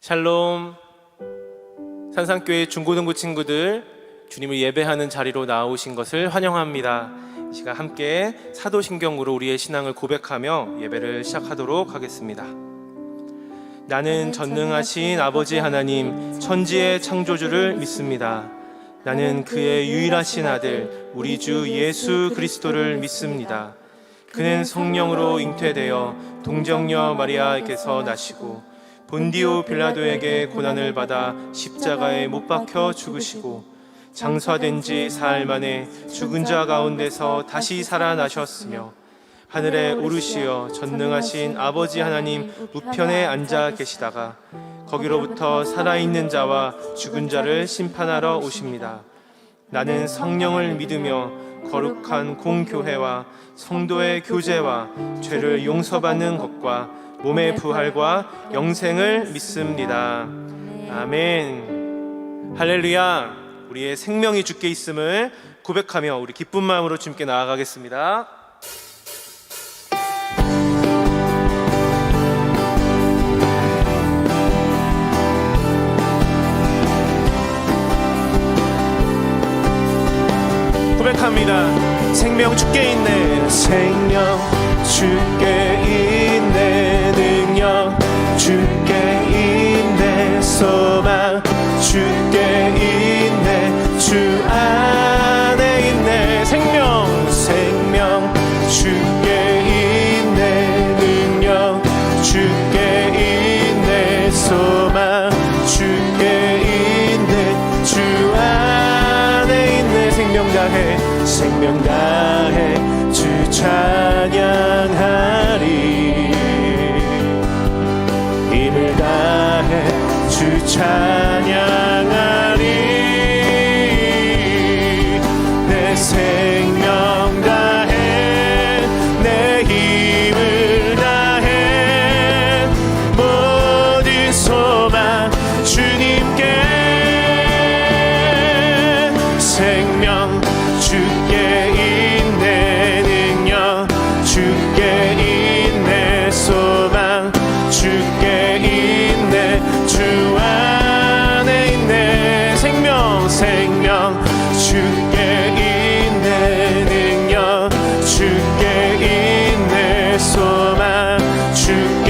샬롬. 산상교회 중고등부 친구들, 주님을 예배하는 자리로 나오신 것을 환영합니다. 이 시간 함께 사도신경으로 우리의 신앙을 고백하며 예배를 시작하도록 하겠습니다. 나는 전능하신 아버지 하나님, 천지의 창조주를 믿습니다. 나는 그의 유일하신 아들, 우리 주 예수 그리스도를 믿습니다. 그는 성령으로 잉태되어 동정녀 마리아에게서 나시고 본디오 빌라도에게 고난을 받아 십자가에 못 박혀 죽으시고 장사된 지 사흘 만에 죽은 자 가운데서 다시 살아나셨으며 하늘에 오르시어 전능하신 아버지 하나님 우편에 앉아 계시다가 거기로부터 살아있는 자와 죽은 자를 심판하러 오십니다. 나는 성령을 믿으며 거룩한 공교회와 성도의 교제와 죄를 용서받는 것과 몸의 부활과 영생을 믿습니다. 아멘. 할렐루야. 우리의 생명이 주께 있음을 고백하며 우리 기쁜 마음으로 주님께 나아가겠습니다. 고백합니다. 생명 주께 있네. 생명 주께 있네. 능력 주께 있네. 소망 주께 있네. 주 안에 있네. 생명 주께 있네. 능력 주께 있네. 소망 주께 있네. 주 안에 있네. 생명 다해 주 찬양하리. 힘을 다해 주 찬양하리. 내 생명 다해 내 힘을 다해 모든 소망 주님께. 생명 주께 있네. 능력 주께 있네. 소망 주께 있네. 주 안에 있네. 생명 주께 있네. 능력 주께 있네. 소망 주께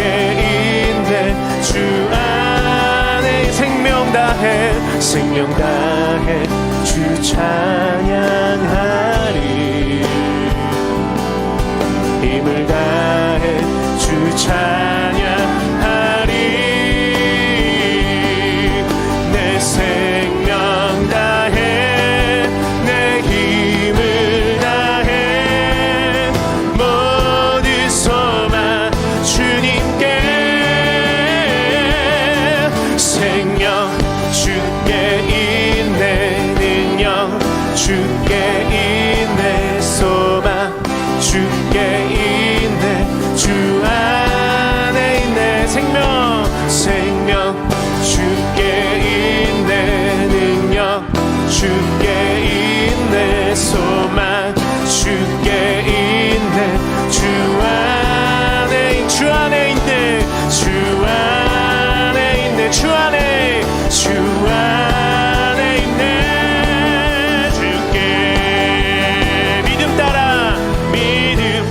있네. 주 안에 생명 다해 주 찬양하리. 힘을 다해 주 찬양하리. 내 생명 다해 내 힘을 다해 모든 소망 주님께. 생명 주께 있네. 능력 주께 있네. 소망 주께 있네. 주 안에 있네. 생명 주께 있네. 능력 주께 있네. 소망 주께 있네. 주 안에 있네. 주 안에 있네. 주 안에 있네. 주께 믿음 따라 믿음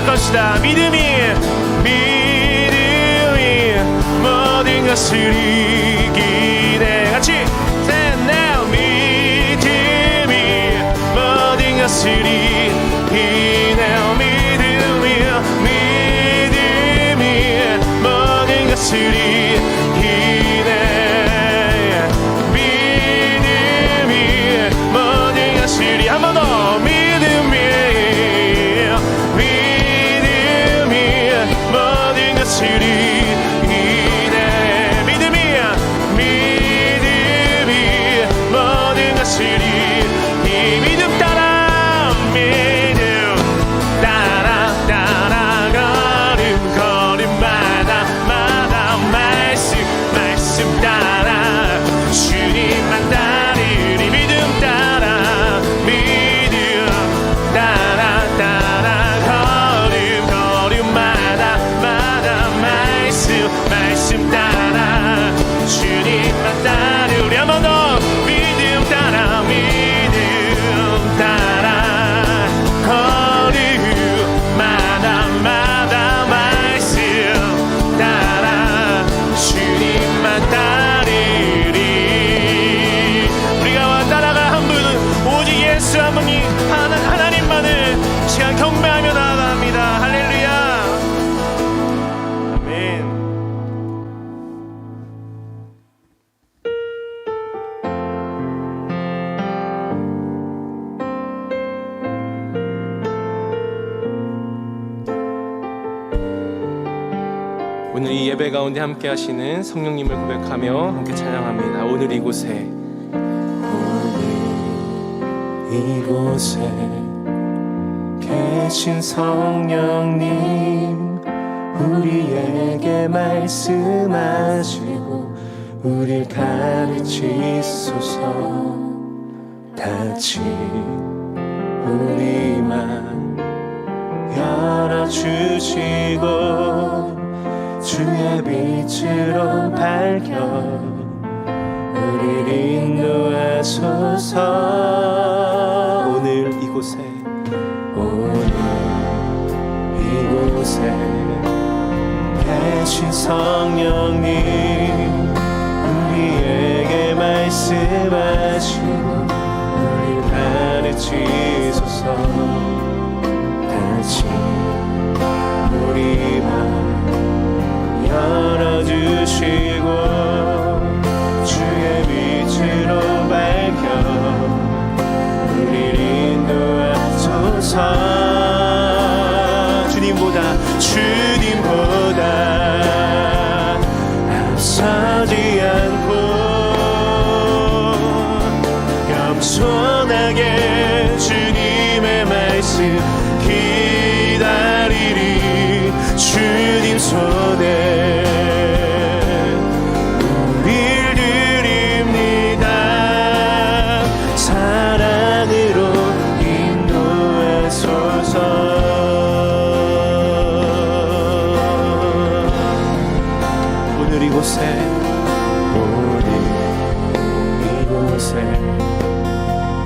나갈 것이다. 믿음이 모든 것을 이기네. 같이 say now. 믿음이 모든 것을 이기네. 믿음이 모든 것을 이기네. 믿음이 모든 것을 한 번 더. 믿음이 모든 것을 이기네. 믿음이 모든 것을 이 믿음 따라 걸음마다 말씀 따라 주님만 따르리. 믿음 따라 걸음마다 말씀 따라 주님만 따르리. 한 번 더. 믿음 따라 걸음마다 말씀 따라 주님만 따르리. 우리가 따라갈 한 분은 오직 예수 한 분이 하나님만을 시간 경배하며 나아갑니다. 할렐루야. 아멘. 오늘 이 예배 가운데 함께 하시는 성령님을 고백하며 함께 찬양합니다. 오늘 이곳에 계신 성령님, 우리에게 말씀하시고 우릴 가르치소서. 다시 우리만 열어주시고 주의 빛으로 밝혀 우리를 인도하소서. 오늘 이곳에 계신 성령님, 우리에게 말씀하시고 우리를 가르치소서. 다시 우리만 열어주시고 주의 빛으로 밝혀 우리를 인도하소서. 주님보다 앞서지 않고 겸손하게 주님의 말씀 기다리리. 주님 손에 우릴 드립니다. 사랑으로 인도하소서. 오늘 이곳에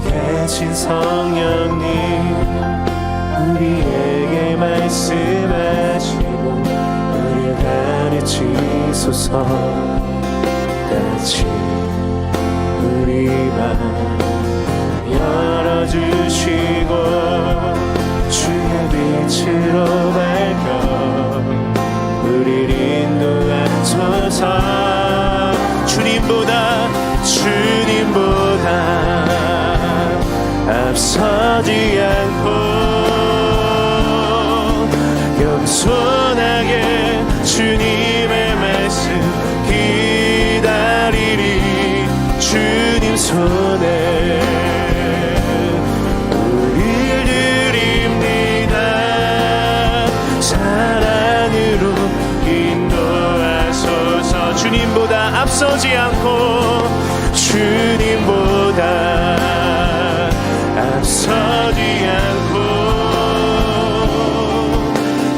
계신 성령님, 우리에게 말씀하시고 우리를 가르치소서. 같이 우리만 열어주시고 주의 빛으로 밝혀 우리를 인도하소서. 주님보다 앞서지 않고 겸손하게 주님의 말씀 기다리리. 주님 손에 우릴 드립니다. 사랑으로 인도하소서. 주님보다 앞서지 않고 주님보다 앞서지 않고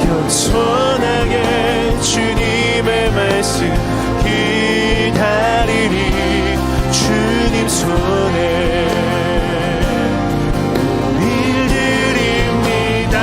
겸손하게 주님의 말씀 기다리리. 주님 손에 우릴 드립니다.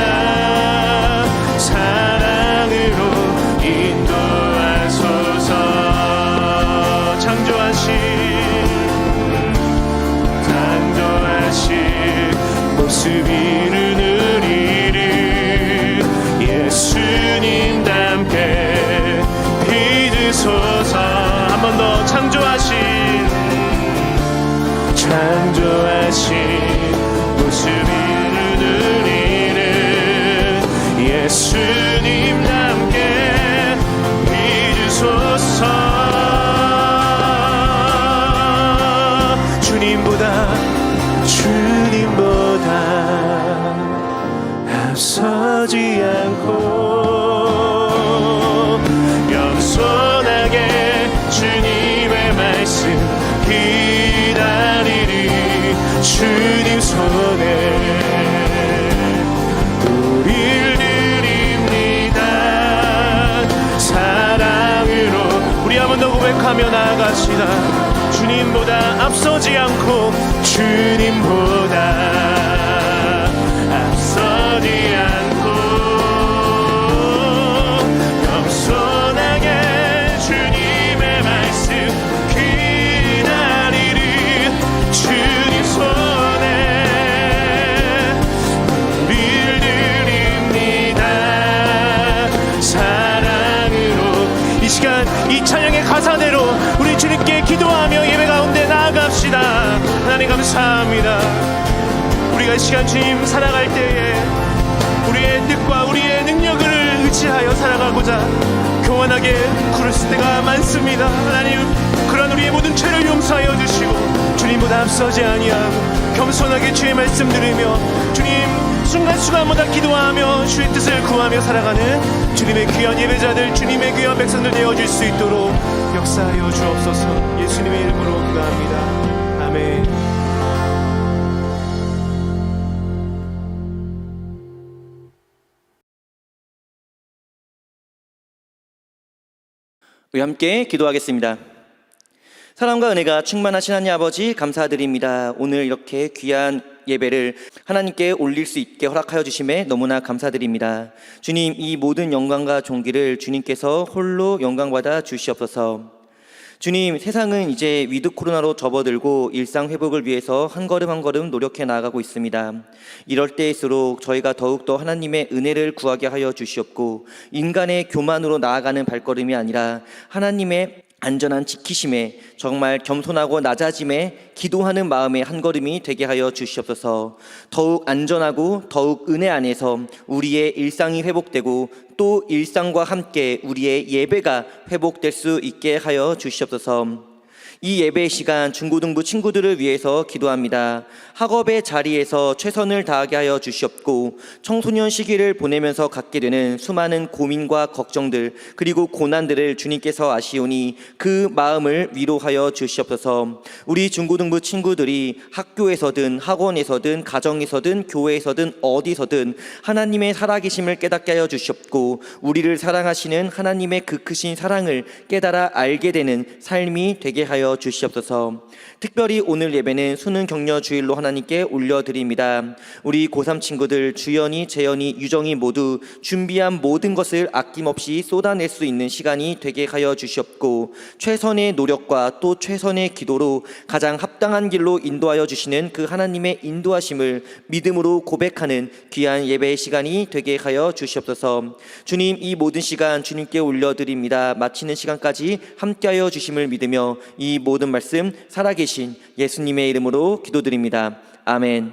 고백하며 나아갑시다. 주님보다 앞서지 않고 주님보다 앞서지 않고 겸손하게 주님의 말씀 기다리리. 주님 손에 우리를 드립니다. 사랑으로 이 시간 이 찬양의 가사대로 우리 주님께 기도하며 예배 가운데 나아갑시다. 하나님 감사합니다. 우리가 이 시간 주님 살아갈 때에 우리의 뜻과 우리의 능력을 의지하여 살아가고자 교만하게 굴을 쓸 때가 많습니다. 하나님 그런 우리의 모든 죄를 용서하여 주시고 주님보다 앞서지 아니하고 겸손하게 주의 말씀 들으며 주님 순간순간마다 기도하며 주의 뜻을 구하며 살아가는 주님의 귀한 예배자들, 주님의 귀한 백성들 되어줄 수 있도록 역사하여 주옵소서. 예수님의 이름으로 기도합니다. 아멘. 우리 함께 기도하겠습니다. 사랑과 은혜가 충만하신 하나님 아버지 감사드립니다. 오늘 이렇게 귀한 예배를 하나님께 올릴 수 있게 허락하여 주심에 너무나 감사드립니다. 주님, 이 모든 영광과 존귀를 주님께서 홀로 영광받아 주시옵소서. 주님, 세상은 이제 위드 코로나로 접어들고 일상 회복을 위해서 한 걸음 한 걸음 노력해 나아가고 있습니다. 이럴 때일수록 저희가 더욱더 하나님의 은혜를 구하게 하여 주시옵고 인간의 교만으로 나아가는 발걸음이 아니라 하나님의 안전한 지키심에 정말 겸손하고 낮아짐에 기도하는 마음의 한 걸음이 되게 하여 주시옵소서. 더욱 안전하고 더욱 은혜 안에서 우리의 일상이 회복되고 또 일상과 함께 우리의 예배가 회복될 수 있게 하여 주시옵소서. 이 예배 시간 중고등부 친구들을 위해서 기도합니다. 학업의 자리에서 최선을 다하게 하여 주시옵고 청소년 시기를 보내면서 갖게 되는 수많은 고민과 걱정들 그리고 고난들을 주님께서 아시오니 그 마음을 위로하여 주시옵소서. 우리 중고등부 친구들이 학교에서든 학원에서든 가정에서든 교회에서든 어디서든 하나님의 살아계심을 깨닫게 하여 주시옵고 우리를 사랑하시는 하나님의 그 크신 사랑을 깨달아 알게 되는 삶이 되게 하여 주시옵소서. 특별히 오늘 예배는 수능 격려 주일로 하나님께 올려드립니다. 우리 고3 친구들 주연이, 재연이, 유정이 모두 준비한 모든 것을 아낌없이 쏟아낼 수 있는 시간이 되게 하여 주시옵고 최선의 노력과 또 최선의 기도로 가장 합당한 길로 인도하여 주시는 그 하나님의 인도하심을 믿음으로 고백하는 귀한 예배의 시간이 되게 하여 주시옵소서. 주님, 이 모든 시간 주님께 올려드립니다. 마치는 시간까지 함께하여 주심을 믿으며 이 모든 말씀 살아계신 예수님의 이름으로 기도드립니다. 아멘.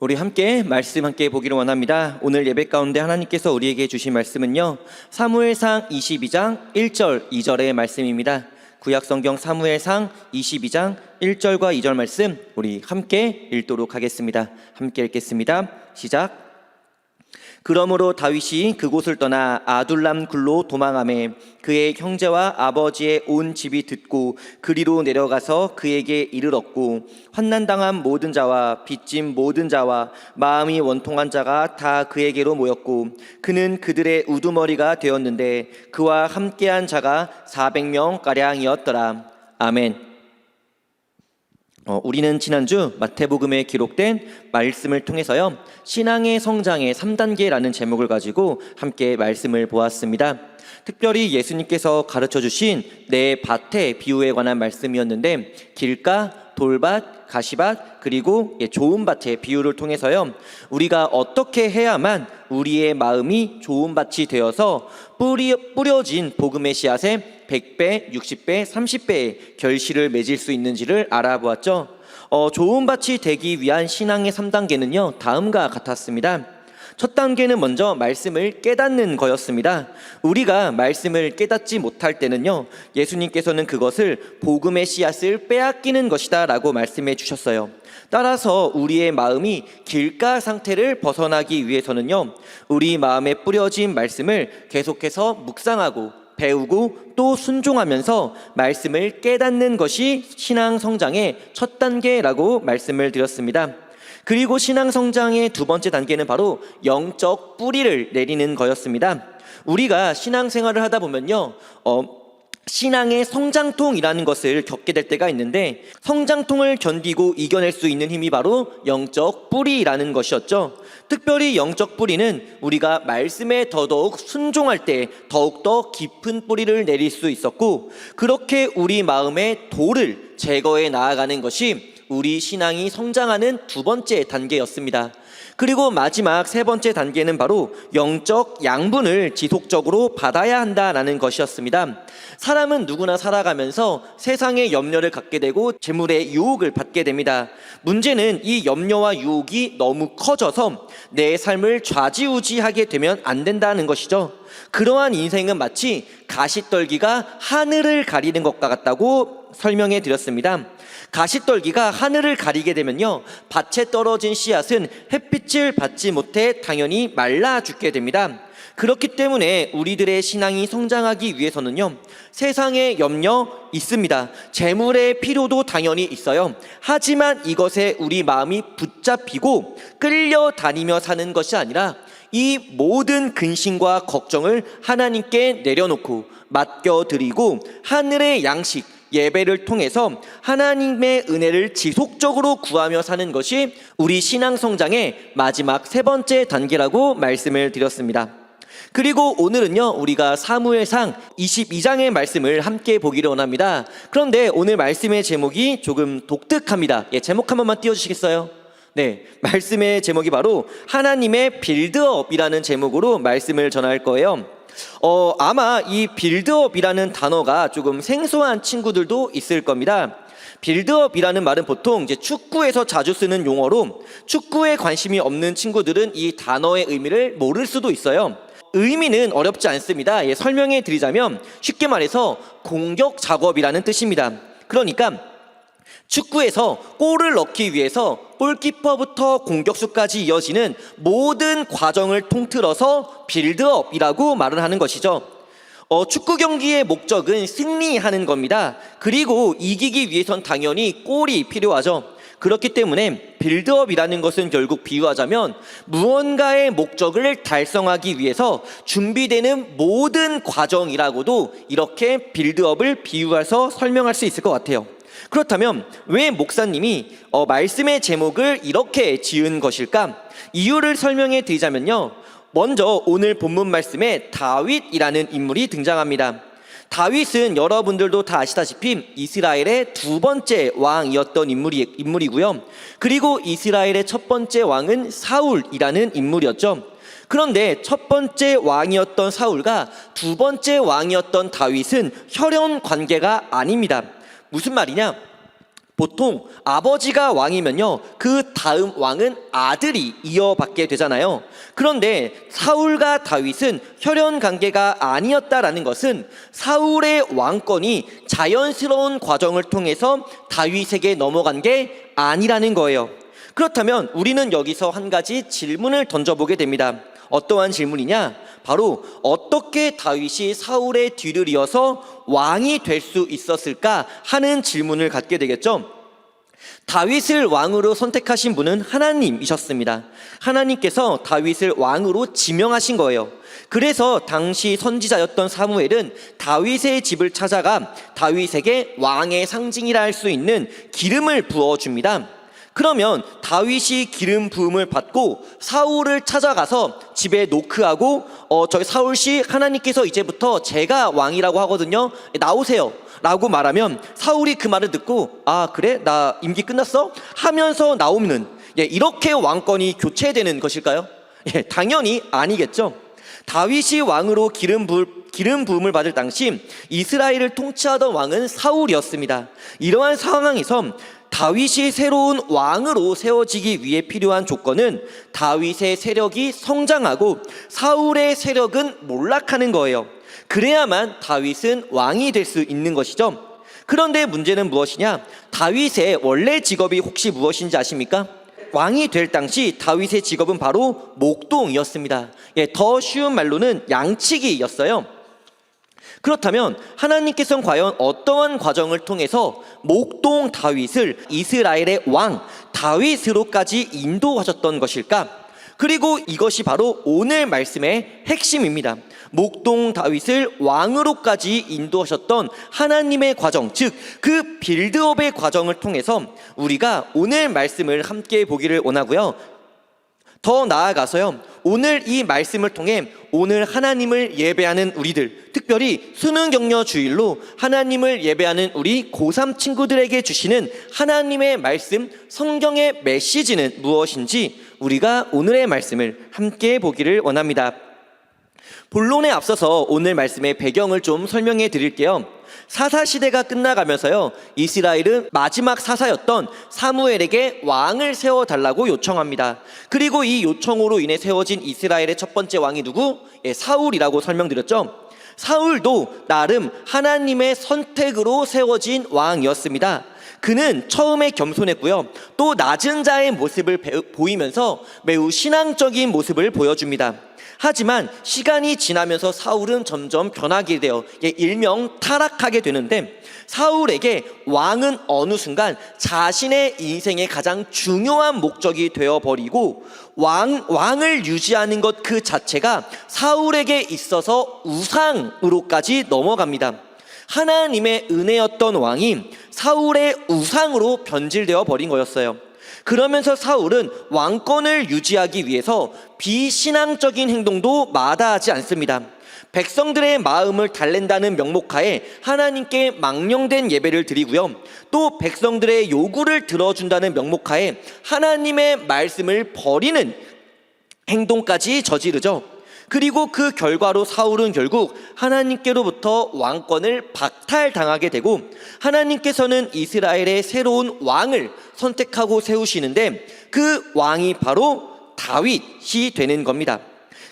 우리 함께 말씀 함께 보기를 원합니다. 오늘 예배 가운데 하나님께서 우리에게 주신 말씀은요, 사무엘상 22장 1절 2절의 말씀입니다. 구약성경 사무엘상 22장 1절과 2절 말씀 우리 함께 읽도록 하겠습니다. 함께 읽겠습니다. 시작. 그러므로 다윗이 그곳을 떠나 아둘람 굴로 도망하매 그의 형제와 아버지의 온 집이 듣고 그리로 내려가서 그에게 이르렀고 환난당한 모든 자와 빚진 모든 자와 마음이 원통한 자가 다 그에게로 모였고 그는 그들의 우두머리가 되었는데 그와 함께한 자가 400명가량이었더라. 아멘. 우리는 지난주 마태복음에 기록된 말씀을 통해서요, 신앙의 성장의 3단계라는 제목을 가지고 함께 말씀을 보았습니다. 특별히 예수님께서 가르쳐 주신 네 밭의 비유에 관한 말씀이었는데 길가, 돌밭, 가시밭 그리고 좋은 밭의 비유를 통해서요, 우리가 어떻게 해야만 우리의 마음이 좋은 밭이 되어서 뿌려진 복음의 씨앗에 100배, 60배, 30배의 결실을 맺을 수 있는지를 알아보았죠. 좋은 밭이 되기 위한 신앙의 3단계는요 다음과 같았습니다. 첫 단계는 먼저 말씀을 깨닫는 거였습니다. 우리가 말씀을 깨닫지 못할 때는요, 예수님께서는 그것을 복음의 씨앗을 빼앗기는 것이다 라고 말씀해 주셨어요. 따라서 우리의 마음이 길가 상태를 벗어나기 위해서는요, 우리 마음에 뿌려진 말씀을 계속해서 묵상하고 배우고 또 순종하면서 말씀을 깨닫는 것이 신앙 성장의 첫 단계라고 말씀을 드렸습니다. 그리고 신앙 성장의 두 번째 단계는 바로 영적 뿌리를 내리는 거였습니다. 우리가 신앙생활을 하다 보면요, 신앙의 성장통이라는 것을 겪게 될 때가 있는데, 성장통을 견디고 이겨낼 수 있는 힘이 바로 영적 뿌리라는 것이었죠. 특별히 영적 뿌리는 우리가 말씀에 더더욱 순종할 때 더욱더 깊은 뿌리를 내릴 수 있었고, 그렇게 우리 마음의 돌을 제거해 나아가는 것이 우리 신앙이 성장하는 두 번째 단계였습니다. 그리고 마지막 세 번째 단계는 바로 영적 양분을 지속적으로 받아야 한다라는 것이었습니다. 사람은 누구나 살아가면서 세상의 염려를 갖게 되고 재물의 유혹을 받게 됩니다. 문제는 이 염려와 유혹이 너무 커져서 내 삶을 좌지우지하게 되면 안 된다는 것이죠. 그러한 인생은 마치 가시떨기가 하늘을 가리는 것과 같다고 설명해 드렸습니다. 가시떨기가 하늘을 가리게 되면요, 밭에 떨어진 씨앗은 햇빛을 받지 못해 당연히 말라 죽게 됩니다. 그렇기 때문에 우리들의 신앙이 성장하기 위해서는요, 세상에 염려 있습니다. 재물의 필요도 당연히 있어요. 하지만 이것에 우리 마음이 붙잡히고 끌려다니며 사는 것이 아니라 이 모든 근심과 걱정을 하나님께 내려놓고 맡겨드리고 하늘의 양식, 예배를 통해서 하나님의 은혜를 지속적으로 구하며 사는 것이 우리 신앙 성장의 마지막 세 번째 단계라고 말씀을 드렸습니다. 그리고 오늘은요, 우리가 사무엘상 22장의 말씀을 함께 보기를 원합니다. 그런데 오늘 말씀의 제목이 조금 독특합니다. 제목 한 번만 띄워주시겠어요? 네, 말씀의 제목이 바로 하나님의 빌드업이라는 제목으로 말씀을 전할 거예요. 아마 이 빌드업이라는 단어가 조금 생소한 친구들도 있을 겁니다. 빌드업이라는 말은 보통 이제 축구에서 자주 쓰는 용어로, 축구에 관심이 없는 친구들은 이 단어의 의미를 모를 수도 있어요. 의미는 어렵지 않습니다. 설명해 드리자면 쉽게 말해서 공격 작업이라는 뜻입니다. 그러니까 축구에서 골을 넣기 위해서 골키퍼부터 공격수까지 이어지는 모든 과정을 통틀어서 빌드업이라고 말을 하는 것이죠. 축구 경기의 목적은 승리하는 겁니다. 그리고 이기기 위해선 당연히 골이 필요하죠. 그렇기 때문에 빌드업이라는 것은 결국 비유하자면 무언가의 목적을 달성하기 위해서 준비되는 모든 과정이라고도 이렇게 빌드업을 비유해서 설명할 수 있을 것 같아요. 그렇다면 왜 목사님이 말씀의 제목을 이렇게 지은 것일까? 이유를 설명해 드리자면요, 먼저 오늘 본문 말씀에 다윗이라는 인물이 등장합니다. 다윗은 여러분들도 다 아시다시피 이스라엘의 두 번째 왕이었던 인물이고요. 그리고 이스라엘의 첫 번째 왕은 사울이라는 인물이었죠. 그런데 첫 번째 왕이었던 사울과 두 번째 왕이었던 다윗은 혈연 관계가 아닙니다. 무슨 말이냐? 보통 아버지가 왕이면요, 그 다음 왕은 아들이 이어받게 되잖아요. 그런데 사울과 다윗은 혈연 관계가 아니었다라는 것은 사울의 왕권이 자연스러운 과정을 통해서 다윗에게 넘어간 게 아니라는 거예요. 그렇다면 우리는 여기서 한 가지 질문을 던져보게 됩니다. 어떠한 질문이냐? 바로 어떻게 다윗이 사울의 뒤를 이어서 왕이 될 수 있었을까 하는 질문을 갖게 되겠죠. 다윗을 왕으로 선택하신 분은 하나님이셨습니다. 하나님께서 다윗을 왕으로 지명하신 거예요. 그래서 당시 선지자였던 사무엘은 다윗의 집을 찾아가 다윗에게 왕의 상징이라 할 수 있는 기름을 부어줍니다. 그러면 다윗이 기름 부음을 받고 사울을 찾아가서 집에 노크하고 저희 사울씨, 하나님께서 이제부터 제가 왕이라고 하거든요, 나오세요 라고 말하면 사울이 그 말을 듣고 아 그래? 나 임기 끝났어? 하면서 나오는, 이렇게 왕권이 교체되는 것일까요? 당연히 아니겠죠. 다윗이 왕으로 기름 부음을 받을 당시 이스라엘을 통치하던 왕은 사울이었습니다. 이러한 상황에서 다윗이 새로운 왕으로 세워지기 위해 필요한 조건은 다윗의 세력이 성장하고 사울의 세력은 몰락하는 거예요. 그래야만 다윗은 왕이 될 수 있는 것이죠. 그런데 문제는 무엇이냐? 다윗의 원래 직업이 혹시 무엇인지 아십니까? 왕이 될 당시 다윗의 직업은 바로 목동이었습니다. 더 쉬운 말로는 양치기였어요. 그렇다면 하나님께서는 과연 어떠한 과정을 통해서 목동 다윗을 이스라엘의 왕 다윗으로까지 인도하셨던 것일까? 그리고 이것이 바로 오늘 말씀의 핵심입니다. 목동 다윗을 왕으로까지 인도하셨던 하나님의 과정, 즉 그 빌드업의 과정을 통해서 우리가 오늘 말씀을 함께 보기를 원하고요. 더 나아가서요, 오늘 이 말씀을 통해 오늘 하나님을 예배하는 우리들, 특별히 수능격려 주일로 하나님을 예배하는 우리 고3 친구들에게 주시는 하나님의 말씀, 성경의 메시지는 무엇인지 우리가 오늘의 말씀을 함께 보기를 원합니다. 본론에 앞서서 오늘 말씀의 배경을 좀 설명해 드릴게요. 사사시대가 끝나가면서요, 이스라엘은 마지막 사사였던 사무엘에게 왕을 세워달라고 요청합니다. 그리고 이 요청으로 인해 세워진 이스라엘의 첫 번째 왕이 누구? 사울이라고 설명드렸죠. 사울도 나름 하나님의 선택으로 세워진 왕이었습니다. 그는 처음에 겸손했고요, 또 낮은 자의 모습을 보이면서 매우 신앙적인 모습을 보여줍니다. 하지만 시간이 지나면서 사울은 점점 변하게 되어 일명 타락하게 되는데, 사울에게 왕은 어느 순간 자신의 인생의 가장 중요한 목적이 되어버리고 왕을 유지하는 것 그 자체가 사울에게 있어서 우상으로까지 넘어갑니다. 하나님의 은혜였던 왕이 사울의 우상으로 변질되어 버린 거였어요. 그러면서 사울은 왕권을 유지하기 위해서 비신앙적인 행동도 마다하지 않습니다. 백성들의 마음을 달랜다는 명목하에 하나님께 망령된 예배를 드리고요, 또 백성들의 요구를 들어준다는 명목하에 하나님의 말씀을 버리는 행동까지 저지르죠. 그리고 그 결과로 사울은 결국 하나님께로부터 왕권을 박탈당하게 되고, 하나님께서는 이스라엘의 새로운 왕을 선택하고 세우시는데 그 왕이 바로 다윗이 되는 겁니다.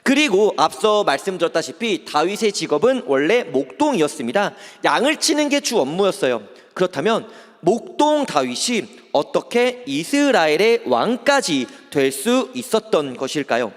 그리고 앞서 말씀드렸다시피 다윗의 직업은 원래 목동이었습니다. 양을 치는 게 주 업무였어요. 그렇다면 목동 다윗이 어떻게 이스라엘의 왕까지 될 수 있었던 것일까요?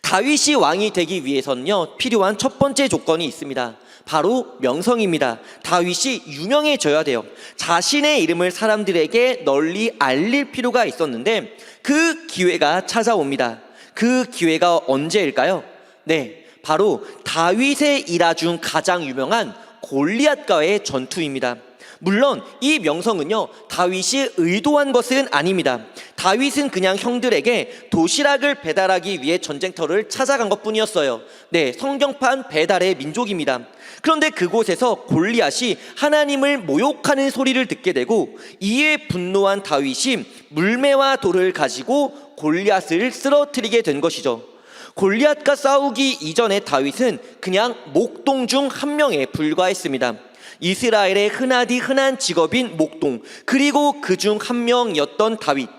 다윗이 왕이 되기 위해서는요, 필요한 첫 번째 조건이 있습니다. 바로 명성입니다. 다윗이 유명해져야 돼요. 자신의 이름을 사람들에게 널리 알릴 필요가 있었는데 그 기회가 찾아옵니다. 그 기회가 언제일까요? 네, 바로 다윗의 일화 중 가장 유명한 골리앗과의 전투입니다. 물론 이 명성은요, 다윗이 의도한 것은 아닙니다. 다윗은 그냥 형들에게 도시락을 배달하기 위해 전쟁터를 찾아간 것뿐이었어요. 네, 성경판 배달의 민족입니다. 그런데 그곳에서 골리앗이 하나님을 모욕하는 소리를 듣게 되고, 이에 분노한 다윗이 물매와 돌을 가지고 골리앗을 쓰러뜨리게 된 것이죠. 골리앗과 싸우기 이전에 다윗은 그냥 목동 중 한 명에 불과했습니다. 이스라엘의 흔하디 흔한 직업인 목동, 그리고 그 중 한 명이었던 다윗.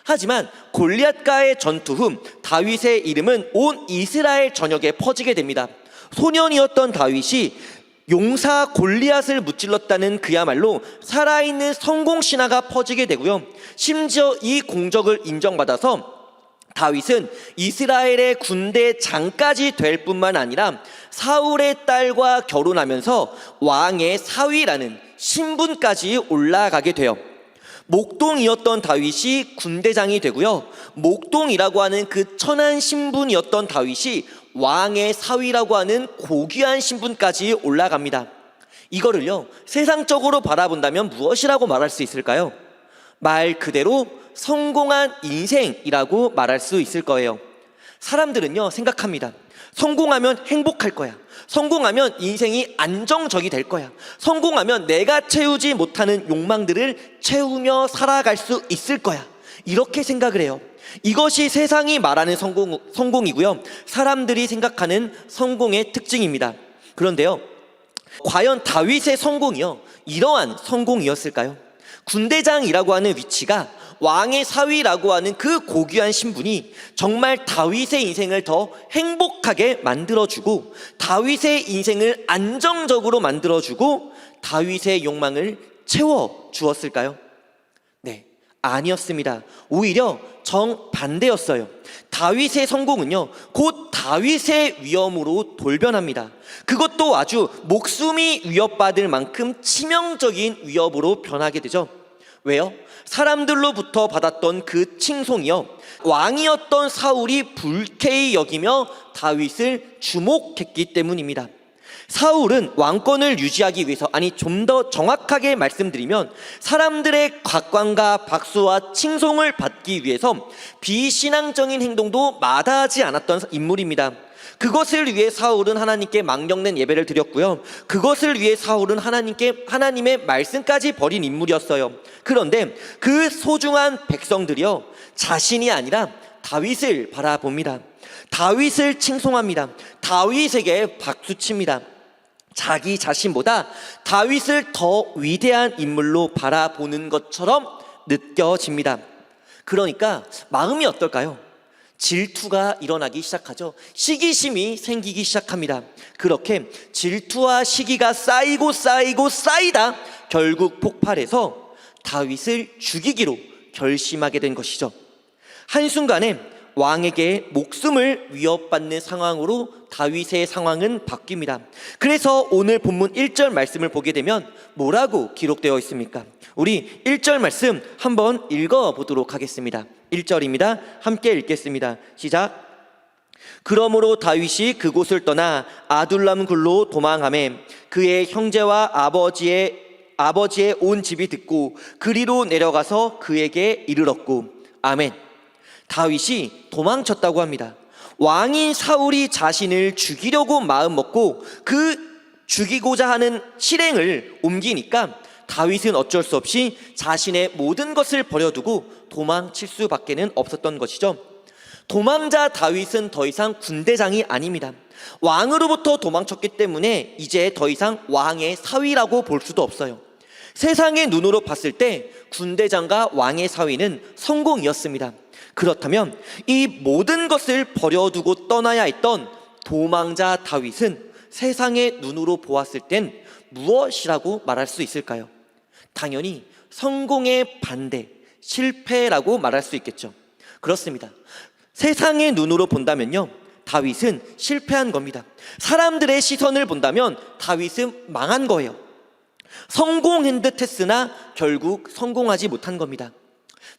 하지만 골리앗과의 전투 후 다윗의 이름은 온 이스라엘 전역에 퍼지게 됩니다. 소년이었던 다윗이 용사 골리앗을 무찔렀다는 그야말로 살아있는 성공 신화가 퍼지게 되고요, 심지어 이 공적을 인정받아서 다윗은 이스라엘의 군대장까지 될 뿐만 아니라 사울의 딸과 결혼하면서 왕의 사위라는 신분까지 올라가게 돼요. 목동이었던 다윗이 군대장이 되고요, 목동이라고 하는 그 천한 신분이었던 다윗이 왕의 사위라고 하는 고귀한 신분까지 올라갑니다. 이거를요, 세상적으로 바라본다면 무엇이라고 말할 수 있을까요? 말 그대로 성공한 인생이라고 말할 수 있을 거예요. 사람들은요, 생각합니다. 성공하면 행복할 거야. 성공하면 인생이 안정적이 될 거야. 성공하면 내가 채우지 못하는 욕망들을 채우며 살아갈 수 있을 거야. 이렇게 생각을 해요. 이것이 세상이 말하는 성공이고요, 사람들이 생각하는 성공의 특징입니다. 그런데요, 과연 다윗의 성공이요, 이러한 성공이었을까요? 군대장이라고 하는 위치가, 왕의 사위라고 하는 그 고귀한 신분이 정말 다윗의 인생을 더 행복하게 만들어주고, 다윗의 인생을 안정적으로 만들어주고, 다윗의 욕망을 채워주었을까요? 네, 아니었습니다. 오히려 정반대였어요. 다윗의 성공은요, 곧 다윗의 위험으로 돌변합니다. 그것도 아주 목숨이 위협받을 만큼 치명적인 위협으로 변하게 되죠. 왜요? 사람들로부터 받았던 그 칭송이요, 왕이었던 사울이 불쾌히 여기며 다윗을 주목했기 때문입니다. 사울은 왕권을 유지하기 위해서, 아니 좀 더 정확하게 말씀드리면 사람들의 곽광과 박수와 칭송을 받기 위해서 비신앙적인 행동도 마다하지 않았던 인물입니다. 그것을 위해 사울은 하나님께 망령된 예배를 드렸고요, 그것을 위해 사울은 하나님의 말씀까지 버린 인물이었어요. 그런데 그 소중한 백성들이요, 자신이 아니라 다윗을 바라봅니다. 다윗을 칭송합니다. 다윗에게 박수칩니다. 자기 자신보다 다윗을 더 위대한 인물로 바라보는 것처럼 느껴집니다. 그러니까 마음이 어떨까요? 질투가 일어나기 시작하죠. 시기심이 생기기 시작합니다. 그렇게 질투와 시기가 쌓이고 쌓이다 결국 폭발해서 다윗을 죽이기로 결심하게 된 것이죠. 한순간에 왕에게 목숨을 위협받는 상황으로 다윗의 상황은 바뀝니다. 그래서 오늘 본문 1절 말씀을 보게 되면 뭐라고 기록되어 있습니까? 우리 1절 말씀 한번 읽어보도록 하겠습니다. 1절입니다. 함께 읽겠습니다. 시작. 그러므로 다윗이 그곳을 떠나 아둘람 굴로 도망하매 그의 형제와 아버지의 온 집이 듣고 그리로 내려가서 그에게 이르렀고. 아멘. 다윗이 도망쳤다고 합니다. 왕인 사울이 자신을 죽이려고 마음먹고 그 죽이고자 하는 실행을 옮기니까 다윗은 어쩔 수 없이 자신의 모든 것을 버려두고 도망칠 수밖에는 없었던 것이죠. 도망자 다윗은 더 이상 군대장이 아닙니다. 왕으로부터 도망쳤기 때문에 이제 더 이상 왕의 사위라고 볼 수도 없어요. 세상의 눈으로 봤을 때 군대장과 왕의 사위는 성공이었습니다. 그렇다면 이 모든 것을 버려두고 떠나야 했던 도망자 다윗은 세상의 눈으로 보았을 땐 무엇이라고 말할 수 있을까요? 당연히 성공의 반대, 실패라고 말할 수 있겠죠. 그렇습니다. 세상의 눈으로 본다면요, 다윗은 실패한 겁니다. 사람들의 시선을 본다면 다윗은 망한 거예요. 성공한 듯 했으나 결국 성공하지 못한 겁니다.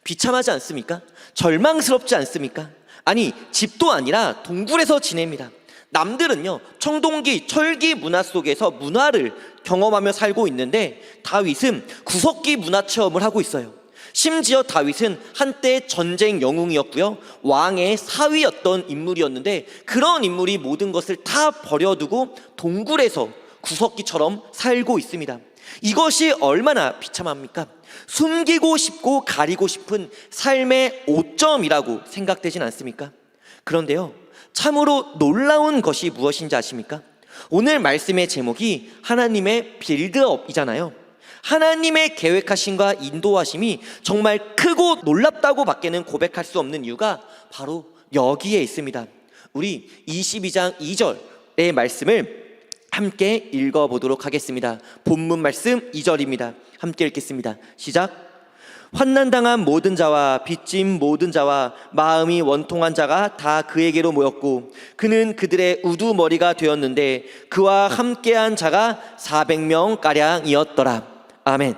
비참하지 않습니까? 절망스럽지 않습니까? 아니, 집도 아니라 동굴에서 지냅니다. 남들은요, 청동기, 철기 문화 속에서 문화를 경험하며 살고 있는데 다윗은 구석기 문화 체험을 하고 있어요. 심지어 다윗은 한때 전쟁 영웅이었고요, 왕의 사위였던 인물이었는데 그런 인물이 모든 것을 다 버려두고 동굴에서 구석기처럼 살고 있습니다. 이것이 얼마나 비참합니까? 숨기고 싶고 가리고 싶은 삶의 오점이라고 생각되진 않습니까? 그런데요, 참으로 놀라운 것이 무엇인지 아십니까? 오늘 말씀의 제목이 하나님의 빌드업이잖아요. 하나님의 계획하심과 인도하심이 정말 크고 놀랍다고 밖에는 고백할 수 없는 이유가 바로 여기에 있습니다. 우리 22장 2절의 말씀을 함께 읽어보도록 하겠습니다. 본문 말씀 2절입니다. 함께 읽겠습니다. 시작. 환난당한 모든 자와 빚진 모든 자와 마음이 원통한 자가 다 그에게로 모였고 그는 그들의 우두머리가 되었는데 그와 함께한 자가 400명가량이었더라. 아멘.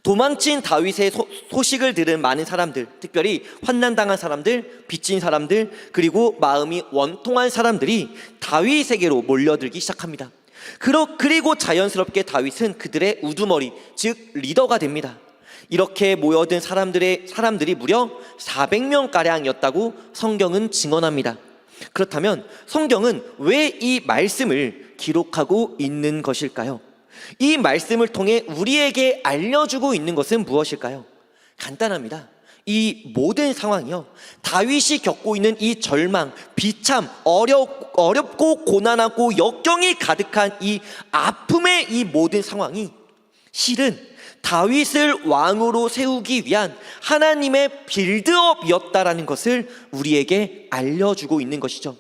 도망친 다윗의 소식을 들은 많은 사람들, 특별히 환난당한 사람들, 빚진 사람들, 그리고 마음이 원통한 사람들이 다윗에게로 몰려들기 시작합니다. 그리고 자연스럽게 다윗은 그들의 우두머리, 즉 리더가 됩니다. 이렇게 모여든 사람들이 무려 400명가량이었다고 성경은 증언합니다. 그렇다면 성경은 왜 이 말씀을 기록하고 있는 것일까요? 이 말씀을 통해 우리에게 알려주고 있는 것은 무엇일까요? 간단합니다. 이 모든 상황이요, 다윗이 겪고 있는 이 절망, 비참, 어렵고 고난하고 역경이 가득한 이 아픔의 이 모든 상황이 실은 다윗을 왕으로 세우기 위한 하나님의 빌드업이었다라는 것을 우리에게 알려주고 있는 것이죠.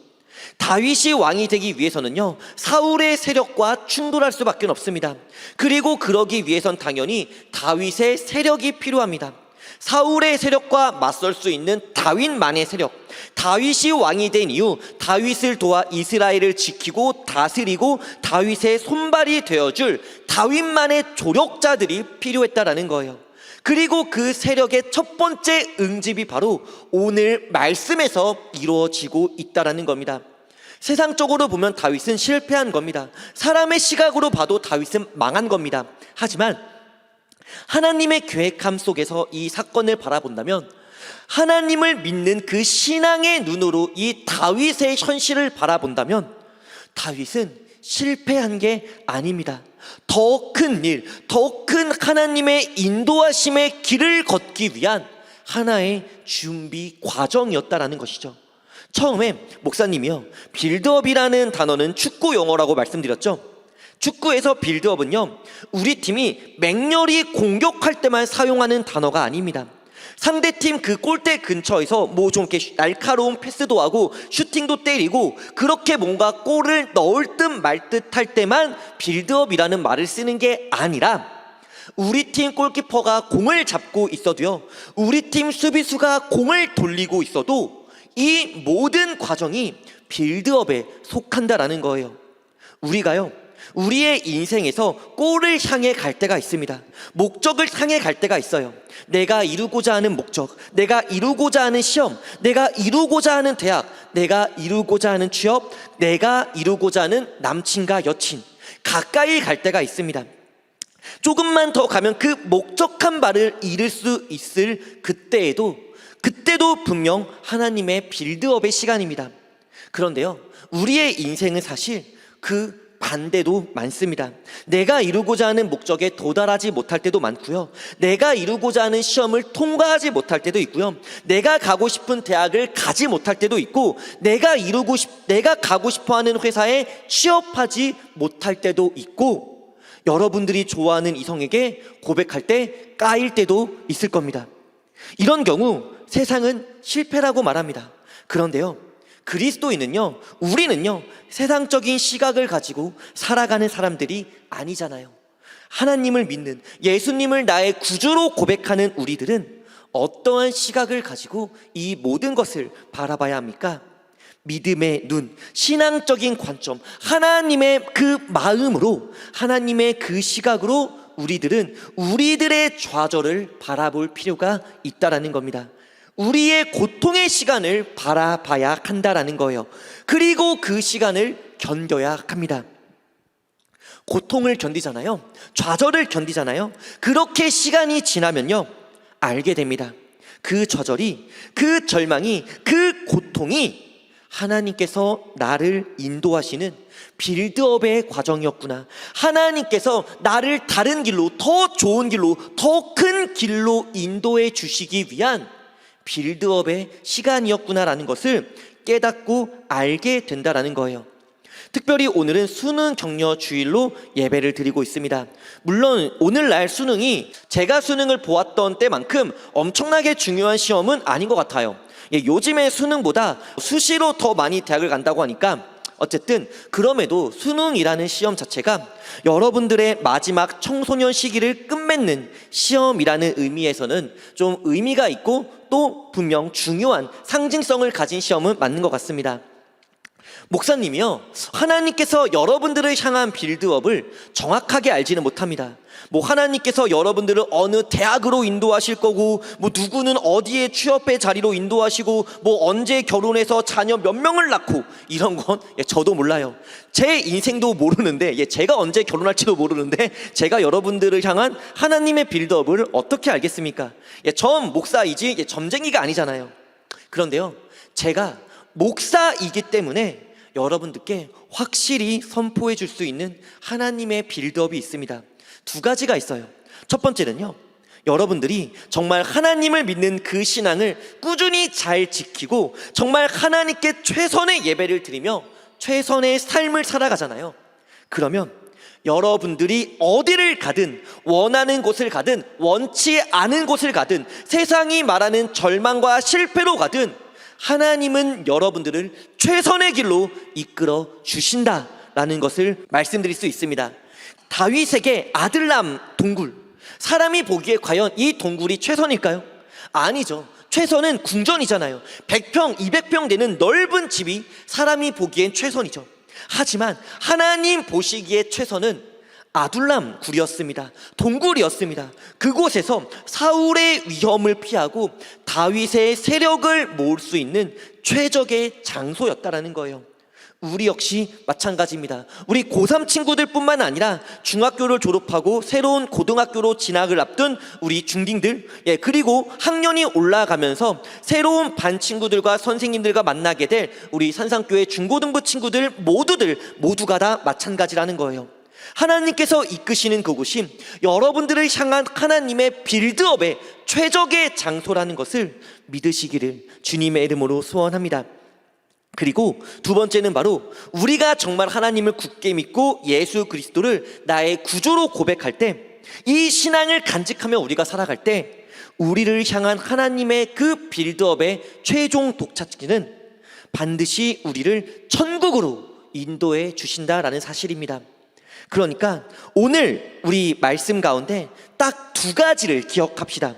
다윗이 왕이 되기 위해서는요, 사울의 세력과 충돌할 수밖에 없습니다. 그리고 그러기 위해선 당연히 다윗의 세력이 필요합니다. 사울의 세력과 맞설 수 있는 다윗만의 세력, 다윗이 왕이 된 이후 다윗을 도와 이스라엘을 지키고 다스리고 다윗의 손발이 되어줄 다윗만의 조력자들이 필요했다라는 거예요. 그리고 그 세력의 첫 번째 응집이 바로 오늘 말씀에서 이루어지고 있다라는 겁니다. 세상적으로 보면 다윗은 실패한 겁니다. 사람의 시각으로 봐도 다윗은 망한 겁니다. 하지만 하나님의 계획함 속에서 이 사건을 바라본다면, 하나님을 믿는 그 신앙의 눈으로 이 다윗의 현실을 바라본다면, 다윗은 실패한 게 아닙니다. 더 큰 일, 더 큰 하나님의 인도하심의 길을 걷기 위한 하나의 준비 과정이었다라는 것이죠. 처음에 목사님이요, 빌드업이라는 단어는 축구 용어라고 말씀드렸죠. 축구에서 빌드업은요, 우리 팀이 맹렬히 공격할 때만 사용하는 단어가 아닙니다. 상대팀 그 골대 근처에서 뭐 좀 이렇게 날카로운 패스도 하고 슈팅도 때리고 그렇게 뭔가 골을 넣을 듯 말 듯 할 때만 빌드업이라는 말을 쓰는 게 아니라, 우리 팀 골키퍼가 공을 잡고 있어도요, 우리 팀 수비수가 공을 돌리고 있어도 이 모든 과정이 빌드업에 속한다라는 거예요. 우리가요, 우리의 인생에서 골을 향해 갈 때가 있습니다. 목적을 향해 갈 때가 있어요. 내가 이루고자 하는 목적, 내가 이루고자 하는 시험, 내가 이루고자 하는 대학, 내가 이루고자 하는 취업, 내가 이루고자 하는 남친과 여친, 가까이 갈 때가 있습니다. 조금만 더 가면 그 목적한 바를 이룰 수 있을 그때도 분명 하나님의 빌드업의 시간입니다. 그런데요, 우리의 인생은 사실 그 반대도 많습니다. 내가 이루고자 하는 목적에 도달하지 못할 때도 많고요, 내가 이루고자 하는 시험을 통과하지 못할 때도 있고요, 내가 가고 싶은 대학을 가지 못할 때도 있고, 내가 가고 싶어 하는 회사에 취업하지 못할 때도 있고, 여러분들이 좋아하는 이성에게 고백할 때 까일 때도 있을 겁니다. 이런 경우 세상은 실패라고 말합니다. 그런데요, 그리스도인은요, 우리는요, 세상적인 시각을 가지고 살아가는 사람들이 아니잖아요. 하나님을 믿는, 예수님을 나의 구주로 고백하는 우리들은 어떠한 시각을 가지고 이 모든 것을 바라봐야 합니까? 믿음의 눈, 신앙적인 관점, 하나님의 그 마음으로, 하나님의 그 시각으로 우리들은 우리들의 좌절을 바라볼 필요가 있다라는 겁니다. 우리의 고통의 시간을 바라봐야 한다라는 거예요. 그리고 그 시간을 견뎌야 합니다. 고통을 견디잖아요. 좌절을 견디잖아요. 그렇게 시간이 지나면요, 알게 됩니다. 그 좌절이, 그 절망이, 그 고통이 하나님께서 나를 인도하시는 빌드업의 과정이었구나. 하나님께서 나를 다른 길로, 더 좋은 길로, 더 큰 길로 인도해 주시기 위한 빌드업의 시간이었구나라는 것을 깨닫고 알게 된다라는 거예요. 특별히 오늘은 수능 격려 주일로 예배를 드리고 있습니다. 물론 오늘날 수능이 제가 수능을 보았던 때만큼 엄청나게 중요한 시험은 아닌 것 같아요. 요즘의 수능보다 수시로 더 많이 대학을 간다고 하니까, 어쨌든 그럼에도 수능이라는 시험 자체가 여러분들의 마지막 청소년 시기를 끝맺는 시험이라는 의미에서는 좀 의미가 있고, 또 분명 중요한 상징성을 가진 시험은 맞는 것 같습니다. 목사님이요, 하나님께서 여러분들을 향한 빌드업을 정확하게 알지는 못합니다. 뭐 하나님께서 여러분들을 어느 대학으로 인도하실 거고, 뭐 누구는 어디에 취업의 자리로 인도하시고, 뭐 언제 결혼해서 자녀 몇 명을 낳고, 이런 건 저도 몰라요. 제 인생도 모르는데, 제가 언제 결혼할지도 모르는데 제가 여러분들을 향한 하나님의 빌드업을 어떻게 알겠습니까? 전 목사이지 점쟁이가 아니잖아요. 그런데요, 제가 목사이기 때문에 여러분들께 확실히 선포해 줄 수 있는 하나님의 빌드업이 있습니다. 두 가지가 있어요. 첫 번째는요, 여러분들이 정말 하나님을 믿는 그 신앙을 꾸준히 잘 지키고 정말 하나님께 최선의 예배를 드리며 최선의 삶을 살아가잖아요. 그러면 여러분들이 어디를 가든, 원하는 곳을 가든, 원치 않은 곳을 가든, 세상이 말하는 절망과 실패로 가든, 하나님은 여러분들을 최선의 길로 이끌어 주신다라는 것을 말씀드릴 수 있습니다. 다윗에게 아들람 동굴, 사람이 보기에 과연 이 동굴이 최선일까요? 아니죠. 최선은 궁전이잖아요. 100평, 200평 되는 넓은 집이 사람이 보기엔 최선이죠. 하지만 하나님 보시기에 최선은 아둘람 굴이었습니다. 동굴이었습니다. 그곳에서 사울의 위험을 피하고 다윗의 세력을 모을 수 있는 최적의 장소였다라는 거예요. 우리 역시 마찬가지입니다. 우리 고3 친구들뿐만 아니라 중학교를 졸업하고 새로운 고등학교로 진학을 앞둔 우리 중딩들, 그리고 학년이 올라가면서 새로운 반 친구들과 선생님들과 만나게 될 우리 산상교회 중고등부 친구들 모두가 다 마찬가지라는 거예요. 하나님께서 이끄시는 그곳이 여러분들을 향한 하나님의 빌드업의 최적의 장소라는 것을 믿으시기를 주님의 이름으로 소원합니다. 그리고 두 번째는 바로 우리가 정말 하나님을 굳게 믿고 예수 그리스도를 나의 구주로 고백할 때, 이 신앙을 간직하며 우리가 살아갈 때 우리를 향한 하나님의 그 빌드업의 최종 독착지는 반드시 우리를 천국으로 인도해 주신다라는 사실입니다. 그러니까 오늘 우리 말씀 가운데 딱 두 가지를 기억합시다.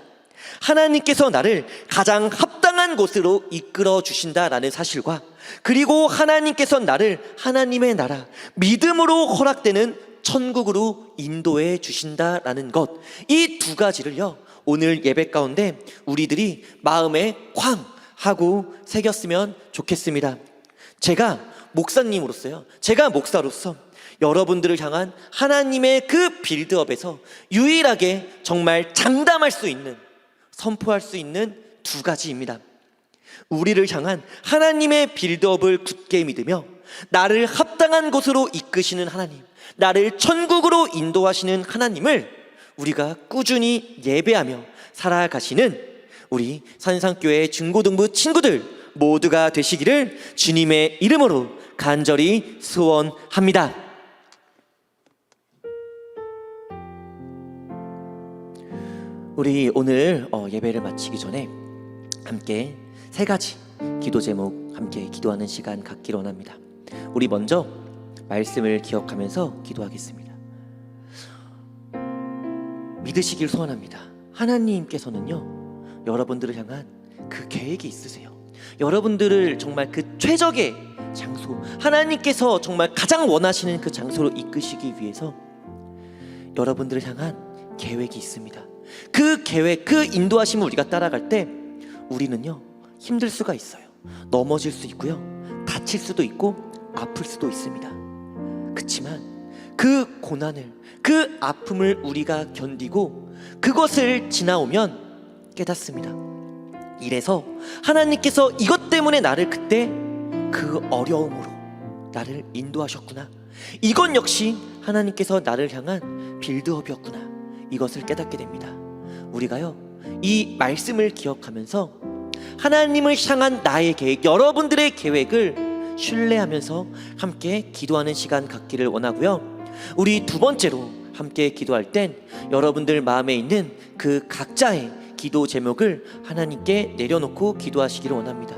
하나님께서 나를 가장 합당한 곳으로 이끌어 주신다라는 사실과, 그리고 하나님께서 나를 하나님의 나라, 믿음으로 허락되는 천국으로 인도해 주신다라는 것, 이 두 가지를요 오늘 예배 가운데 우리들이 마음에 쾅 하고 새겼으면 좋겠습니다. 제가 목사님으로서요, 제가 목사로서 여러분들을 향한 하나님의 그 빌드업에서 유일하게 정말 장담할 수 있는, 선포할 수 있는 두 가지입니다. 우리를 향한 하나님의 빌드업을 굳게 믿으며 나를 합당한 곳으로 이끄시는 하나님, 나를 천국으로 인도하시는 하나님을 우리가 꾸준히 예배하며 살아가시는 우리 산상교회 중고등부 친구들 모두가 되시기를 주님의 이름으로 간절히 소원합니다. 우리 오늘 예배를 마치기 전에 함께 세 가지 기도 제목 함께 기도하는 시간 갖기를 원합니다. 우리 먼저 말씀을 기억하면서 기도하겠습니다. 믿으시길 소원합니다. 하나님께서는요 여러분들을 향한 그 계획이 있으세요. 여러분들을 정말 그 최적의 장소, 하나님께서 정말 가장 원하시는 그 장소로 이끄시기 위해서 여러분들을 향한 계획이 있습니다. 그 계획, 그 인도하심을 우리가 따라갈 때 우리는요 힘들 수가 있어요. 넘어질 수 있고요, 다칠 수도 있고 아플 수도 있습니다. 그렇지만 그 고난을, 그 아픔을 우리가 견디고 그것을 지나오면 깨닫습니다. 이래서 하나님께서 이것 때문에 나를 그때 그 어려움으로 나를 인도하셨구나, 이건 역시 하나님께서 나를 향한 빌드업이었구나, 이것을 깨닫게 됩니다. 우리가요 이 말씀을 기억하면서 하나님을 향한 나의 계획, 여러분들의 계획을 신뢰하면서 함께 기도하는 시간 갖기를 원하고요. 우리 두 번째로 함께 기도할 땐 여러분들 마음에 있는 그 각자의 기도 제목을 하나님께 내려놓고 기도하시기를 원합니다.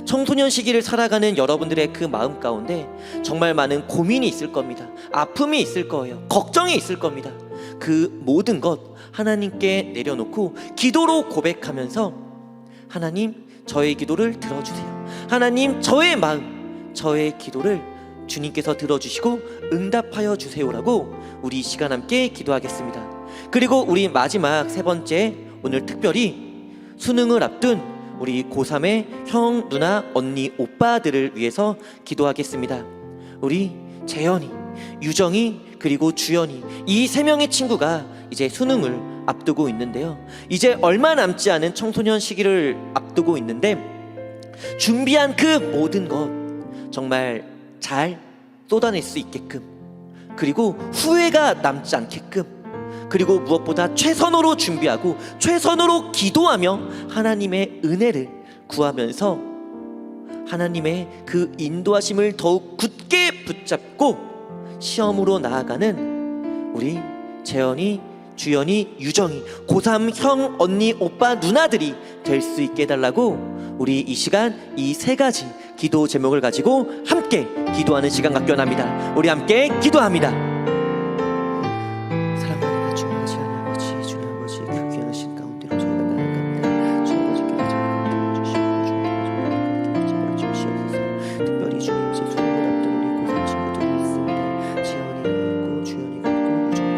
청소년 시기를 살아가는 여러분들의 그 마음 가운데 정말 많은 고민이 있을 겁니다. 아픔이 있을 거예요. 걱정이 있을 겁니다. 그 모든 것 하나님께 내려놓고 기도로 고백하면서 하나님 저의 기도를 들어주세요. 하나님 저의 마음, 저의 기도를 주님께서 들어주시고 응답하여 주세요라고 우리 시간 함께 기도하겠습니다. 그리고 우리 마지막 세 번째, 오늘 특별히 수능을 앞둔 우리 고3의 형, 누나, 언니, 오빠들을 위해서 기도하겠습니다. 우리 재현이, 유정이, 그리고 주연이, 이 세 명의 친구가 이제 수능을 앞두고 있는데요, 이제 얼마 남지 않은 청소년 시기를 앞두고 있는데 준비한 그 모든 것 정말 잘 쏟아낼 수 있게끔, 그리고 후회가 남지 않게끔, 그리고 무엇보다 최선으로 준비하고 최선으로 기도하며 하나님의 은혜를 구하면서 하나님의 그 인도하심을 더욱 굳게 붙잡고 시험으로 나아가는 우리 재현이, 주연이, 유정이, 고3 형, 언니, 오빠, 누나들이 될 수 있게 해달라고 우리 이 시간 이 세 가지 기도 제목을 가지고 함께 기도하는 시간 갖기 원합니다. 우리 함께 기도합니다. 사랑하는 주님 아버지, 주님 아버지, 그 귀한 신 가운데로 저희가 나아갑니다. 주 아버지께 저희가 주시옵소서. 특별히 주님 제 수능을 앞둔 우리 고3 친구들이 있습니다. 지연이가 있고 주연이가 있고 유정이가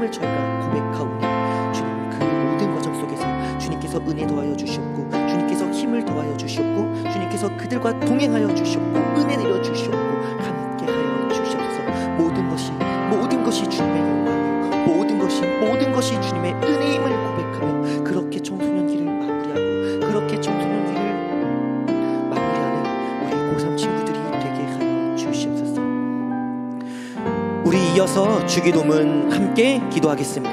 하나님을 저희가 고백하오니 주님 그 모든 과정 속에서 주님께서 은혜 더하여 주시옵고 주님께서 힘을 더하여 주시옵고 주님께서 그들과 동행하여 주시옵고 은혜 내려 주시옵고 함께하여 주시옵소서. 모든 것이 주님의 영광이요 모든 것이 주님의 은혜임을 고백하며 그렇게 청소년 길을 마무리하고 그렇게 청소년 길을 마무리하는 우리 고3 친구들이 되게 하여 주시옵소서. 우리 이어서 주기도문 함께 기도하겠습니다.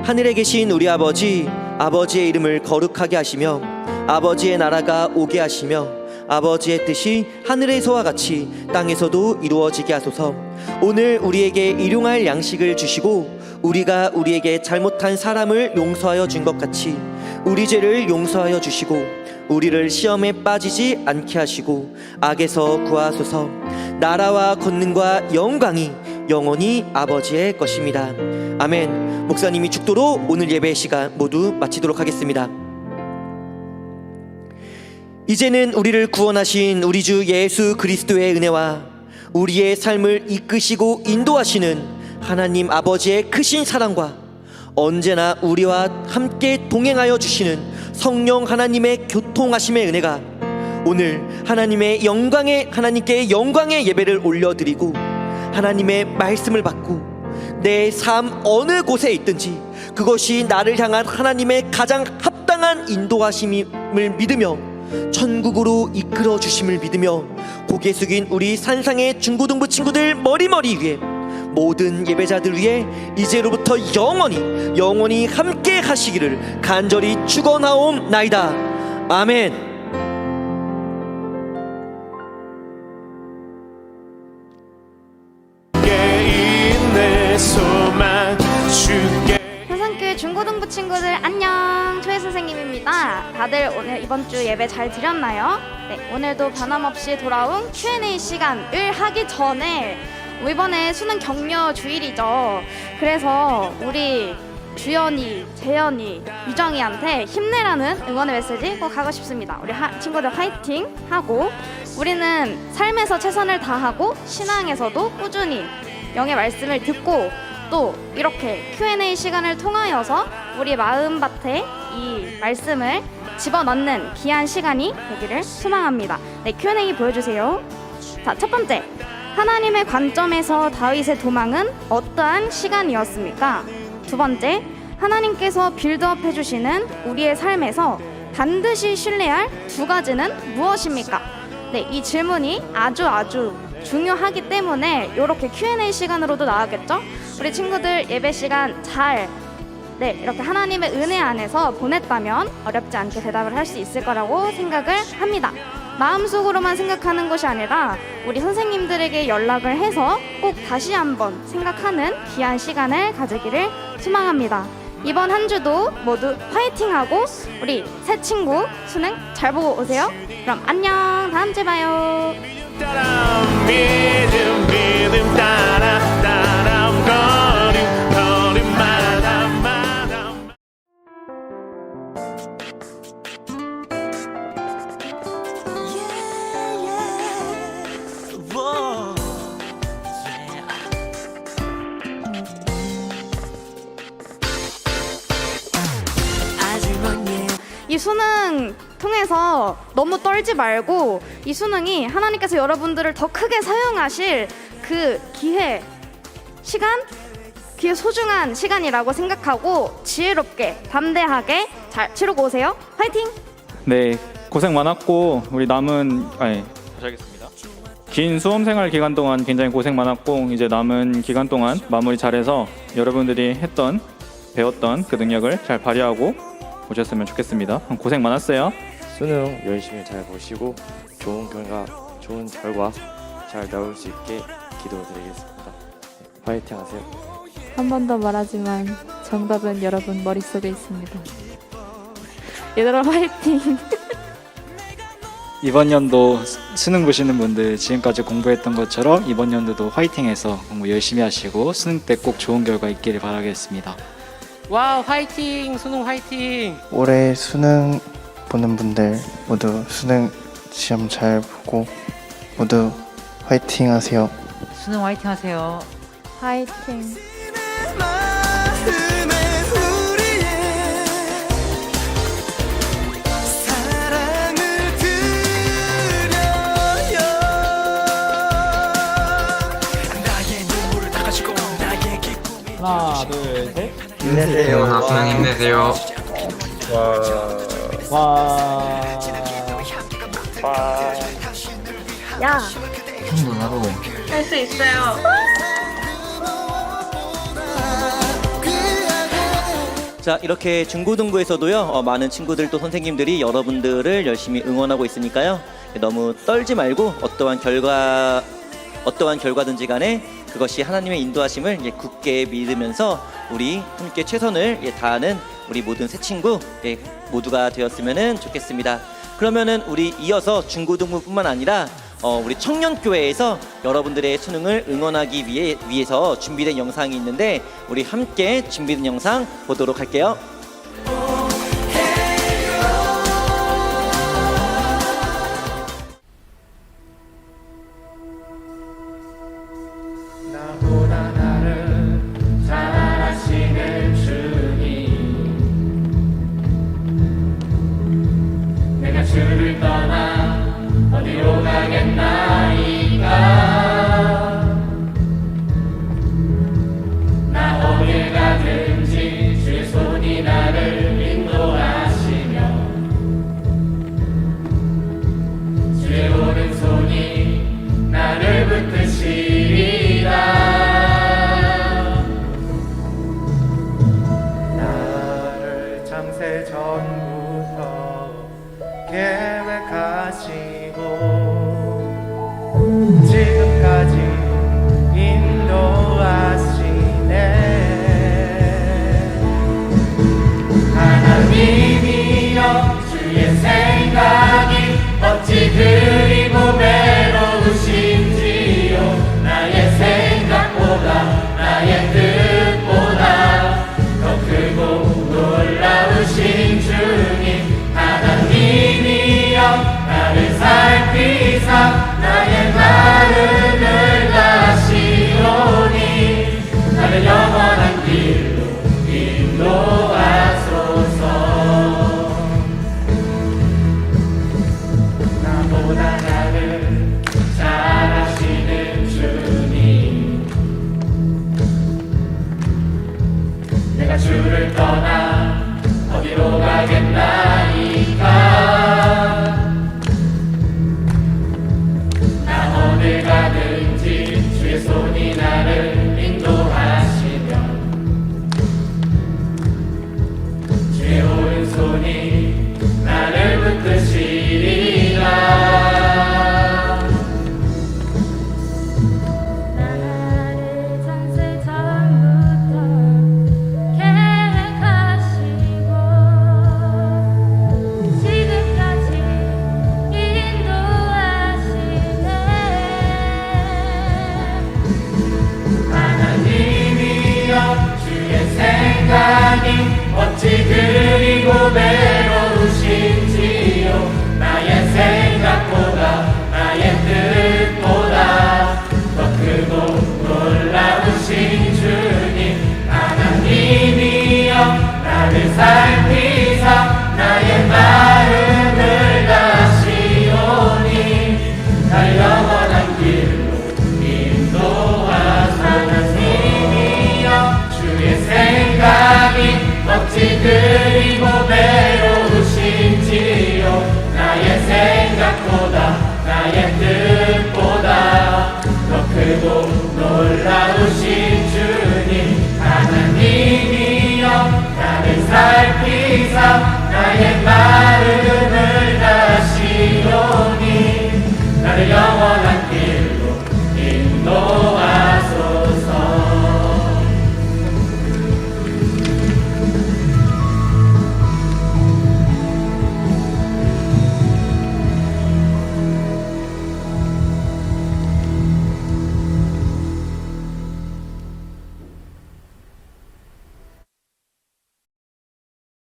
하늘에 계신 우리 아버지, 아버지의 이름을 거룩하게 하시며 아버지의 나라가 오게 하시며 아버지의 뜻이 하늘에서와 같이 땅에서도 이루어지게 하소서. 오늘 우리에게 일용할 양식을 주시고 우리가 우리에게 잘못한 사람을 용서하여 준 것 같이 우리 죄를 용서하여 주시고 우리를 시험에 빠지지 않게 하시고 악에서 구하소서. 나라와 권능과 영광이 영원히 아버지의 것입니다. 아멘. 목사님이 축도로 오늘 예배 시간 모두 마치도록 하겠습니다. 이제는 우리를 구원하신 우리 주 예수 그리스도의 은혜와 우리의 삶을 이끄시고 인도하시는 하나님 아버지의 크신 사랑과 언제나 우리와 함께 동행하여 주시는 성령 하나님의 교통하심의 은혜가 오늘 하나님께 영광의 예배를 올려드리고 하나님의 말씀을 받고 내 삶 어느 곳에 있든지 그것이 나를 향한 하나님의 가장 합당한 인도하심을 믿으며 천국으로 이끌어 주심을 믿으며 고개 숙인 우리 산상의 중고등부 친구들 머리머리 위에 모든 예배자들 위해 이제로부터 영원히 함께 하시기를 간절히 축원하옵나이다. 아멘. 현산교회 중고등부 친구들 안녕, 초혜 선생님입니다. 다들 오늘 이번 주 예배 잘 드렸나요? 네, 오늘도 변함없이 돌아온 Q&A 시간을 하기 전에 이번에 수능 격려 주일이죠. 그래서 우리 주연이, 재연이, 유정이한테 힘내라는 응원의 메시지 꼭 하고 싶습니다. 우리 친구들 화이팅 하고 우리는 삶에서 최선을 다하고 신앙에서도 꾸준히 영의 말씀을 듣고 또 이렇게 Q&A 시간을 통하여서 우리 마음밭에 이 말씀을 집어넣는 귀한 시간이 되기를 소망합니다. 네, Q&A 보여주세요. 자, 첫 번째, 하나님의 관점에서 다윗의 도망은 어떠한 시간이었습니까? 두 번째, 하나님께서 빌드업 해주시는 우리의 삶에서 반드시 신뢰할 두 가지는 무엇입니까? 네, 이 질문이 아주 중요하기 때문에 이렇게 Q&A 시간으로도 나가겠죠? 우리 친구들 예배 시간 잘 이렇게 하나님의 은혜 안에서 보냈다면 어렵지 않게 대답을 할 수 있을 거라고 생각을 합니다. 마음속으로만 생각하는 것이 아니라 우리 선생님들에게 연락을 해서 꼭 다시 한번 생각하는 귀한 시간을 가지기를 소망합니다. 이번 한 주도 모두 화이팅하고 우리 새 친구 수능 잘 보고 오세요. 그럼 안녕, 다음 주에 봐요. 믿음 따라 걸음마다 이 수능 통해서 너무 떨지 말고 이 수능이 하나님께서 여러분들을 더 크게 사용하실 그 기회 소중한 시간이라고 생각하고 지혜롭게 담대하게 잘 치르고 오세요. 화이팅! 네, 고생 많았고 우리 다시 하겠습니다. 긴 수험생활 기간 동안 굉장히 고생 많았고 이제 남은 기간 동안 마무리 잘해서 여러분들이 배웠던 그 능력을 잘 발휘하고 오셨으면 좋겠습니다. 고생 많았어요. 수능 열심히 잘 보시고 좋은 결과 잘 나올 수 있게 기도드리겠습니다. 파이팅 하세요. 한 번 더 말하지만 정답은 여러분 머릿속에 있습니다. 얘들아 화이팅! 이번 연도 수능 보시는 분들 지금까지 공부했던 것처럼 이번 연도도 화이팅해서 공부 열심히 하시고 수능 때 꼭 좋은 결과 있기를 바라겠습니다. 와, 화이팅! 수능 화이팅! 올해 수능 보는 분들 모두 수능 시험 잘 보고 모두 화이팅 하세요. 수능 화이팅 하세요. 화이팅! 하나, 둘, 셋. 나수능 힘내세요. 와. 야, 충분하고. 할 수 있어요. 자, 이렇게 중고등부에서도요, 많은 친구들 또 선생님들이 여러분들을 열심히 응원하고 있으니까요. 너무 떨지 말고 어떠한 결과든지 간에 그것이 하나님의 인도하심을 굳게 믿으면서 우리 함께 최선을 다하는 우리 모든 새 친구 모두가 되었으면 좋겠습니다. 그러면은 우리 이어서 중고등부뿐만 아니라 우리 청년교회에서 여러분들의 수능을 응원하기 위해서 준비된 영상이 있는데 우리 함께 준비된 영상 보도록 할게요. 나보다 나를 잘 아시는 주님, 내가 주를 떠나 어디로 가겠나이까. 나 어딜 가든지 주의 손이 나를 인도하시며 주의 오른손이 나를 붙드시리라. 나를 창세 전부터 계획하시고 지금까지 인도하시네. 하나님이여 주의 생각이 어찌 그리 고배로우신지요. 나의 생각보다 나의 뜻보다 더 크고 놀라우신 주님. 하나님이여 나를 살피사 나의 마음을 다시오니 나를 영원한 길로 인도하소서. 나보다 나를 잘 아시는 주님, 내가 주를 떠나 어디로 가겠나이까. 나 어딜 가든지 주의 손이 나를 인도하시며 주의 오른손이 나를 붙드시리라. 나를 창세 전부터 계획하시고 지금까지 인도하시네. 하나님이여 주의 생각이 어찌 그리 고배로우신지요. 나의 생각보다 나의 뜻보다 더 크고 놀라우신 주님. 하나님이여 나를 살피사 나의 마음을 다시오니 나를 영원한 길로 인도하소서. 하나님이여 주의 생각이 어찌 그리 고배로우신지요. 나의 생각보다 나의 뜻보다 더 크고 놀라우신 주님. 하나님이여 나를 살피사 나의